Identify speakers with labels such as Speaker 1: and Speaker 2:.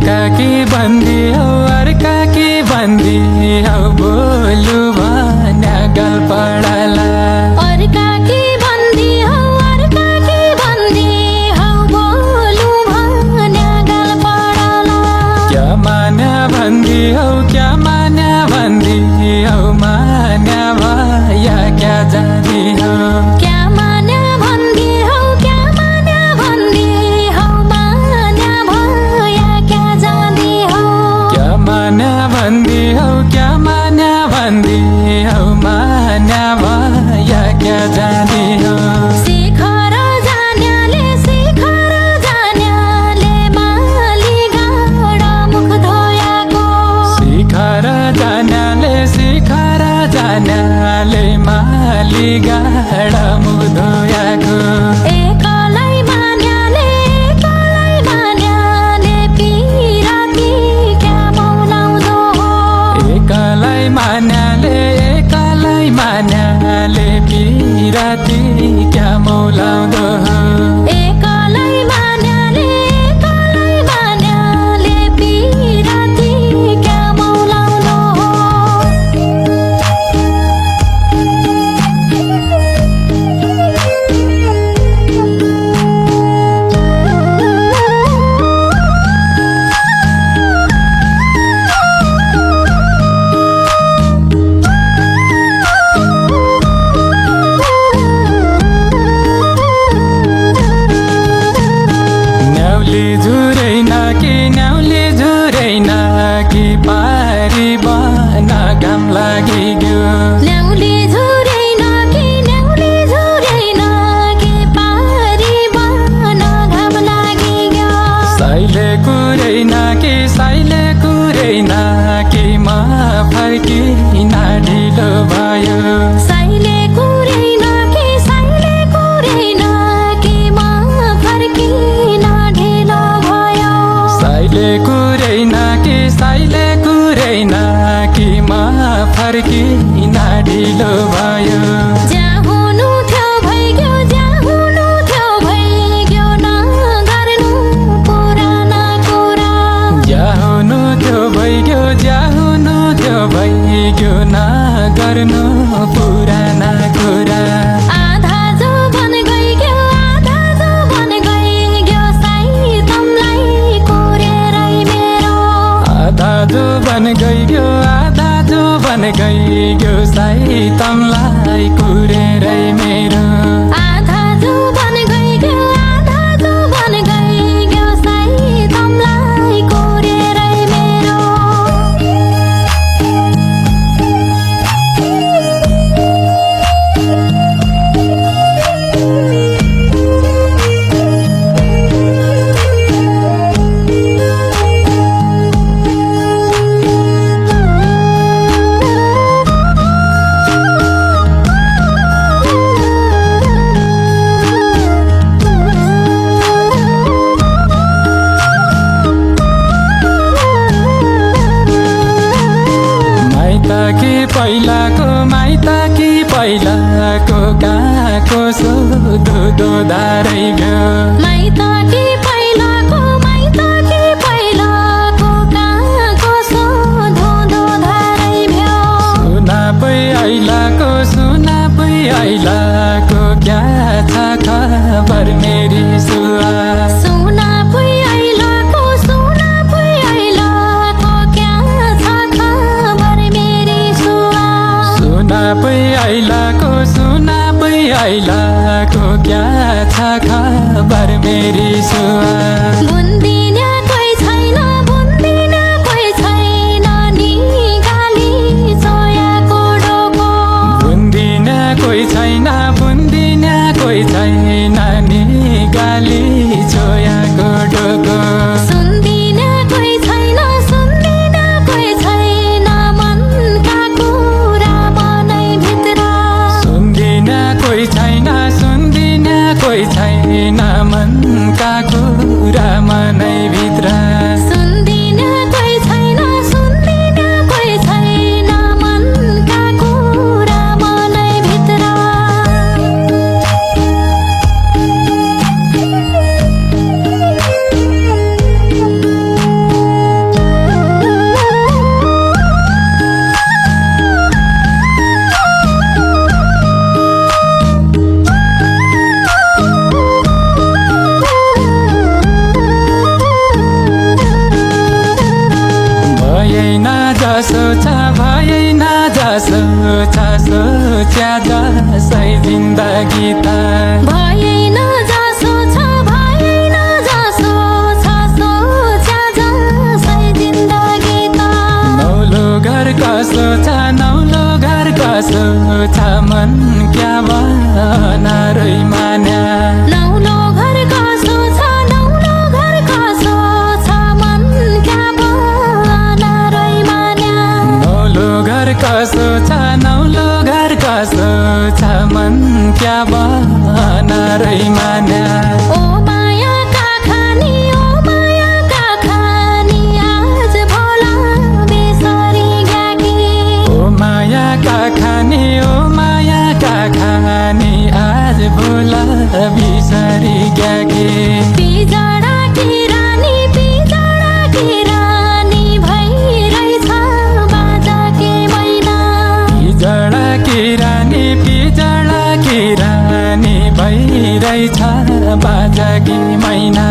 Speaker 1: अर्का की बन्दी हौ अर्का की बन्दी हौ बोलु भन्या गल्पडाला
Speaker 2: अर्का की बन्दी हौ अर्का की बन्दी हौ बोलु भन्या गल्पडाला
Speaker 1: क्या मान्या बन्दी हौ क्या मान्या बन्दी हौ मान्या भया क्या जानी हौ
Speaker 2: क्या मान्या बन्दी हौ क्या मान्या बन्दी हौ मान्या भया क्या जानी हौ
Speaker 1: क्या मान्या बन्दी हौ क्या मान्या बन्दी हौ मान्या भया क्या जानी हौ
Speaker 2: शिखर जान्याले माली गाडा मुख धोयाको
Speaker 1: शिखर जान्याले माली गाडा मुख धोयाको
Speaker 2: एकलै मान्याले पिराती क्या मौलाउँदो हो
Speaker 1: एकलै मान्याले पिराती क्या मौलाउँदो हो
Speaker 2: एकलै मान्याले पिराती क्या मौलाउँदो हो
Speaker 1: न्याउली झुरैन कि पारी बन घाम लागिग्यो
Speaker 2: न्याउली झुरैन कि पारी बन घाम लागिग्यो
Speaker 1: साइले कुरैन कि म फर्किन ढिलो भयो
Speaker 2: साइले कुरैन कि म फर्किन ढिलो भयो
Speaker 1: साइले कुरैन कि म फर्किन ढिलो भयो
Speaker 2: जहाँ हुनु थियो भइग्यो नगर्नु पुराना कुरा
Speaker 1: जहाँ हुनु थियो भइग्यो नगर्नु पुराना कुरा
Speaker 2: आधा जो बन गइग्यो साइतमलाई कोरेरै मेरो
Speaker 1: आधा जो बन गइग्यो साइतमलाई कुरेरै मेरो
Speaker 2: आधा जो बन गइग्यो साइतमलाई कोरेरै मेरो माइत कि पहिलाको कहाँको सुधुदो धारै भ्यो माइत कि पहिलाको कहाँको सुधुदो धारै भ्यो
Speaker 1: सुना पै आइलाको क्या छ खबर मेरी सुआ
Speaker 2: सुना पै आइलाको क्या छ खबर मेरी सुआ
Speaker 1: सुना पै आइलाको क्या छ खबर मेरी सुआ
Speaker 2: बुन्दिन्या कोही छैन नि गाली चोयाको डोको
Speaker 1: बुन्दिन्या कोही छैन नि गाली चोयाको डोको
Speaker 2: सुन्दिन्या कोही छैन मनका कुरा मनैभित्र
Speaker 1: सुन्दिन्या कोही छैन मनका कुरा जसै जिन्दगी त
Speaker 2: भएन जसो छ भएन जसो छ सोच्या जसै जिन्दगी त
Speaker 1: नौलो घर कसो छ नौलो घर कसो छ मन क्या बनारै मान्या
Speaker 2: नौलो घर कसो छ नौलो घर कसो छ मन क्या बनारै मान्या
Speaker 1: नौलो घर कसो छ नौलो घर कसो छ मन क्या बनारै मान्या
Speaker 2: ओ मायाका खानी ओ मायाका खानी आज भोला बेसरी ग्याकी
Speaker 1: ओ मायाका खानी ओ मायाका खानी आज भोला बिसरी ग्याकी
Speaker 2: पिजडाकी रानी भइरहेछ बाजाकी मैना
Speaker 1: पिजडाकी रानी भइरहेछ बाजाकी मैना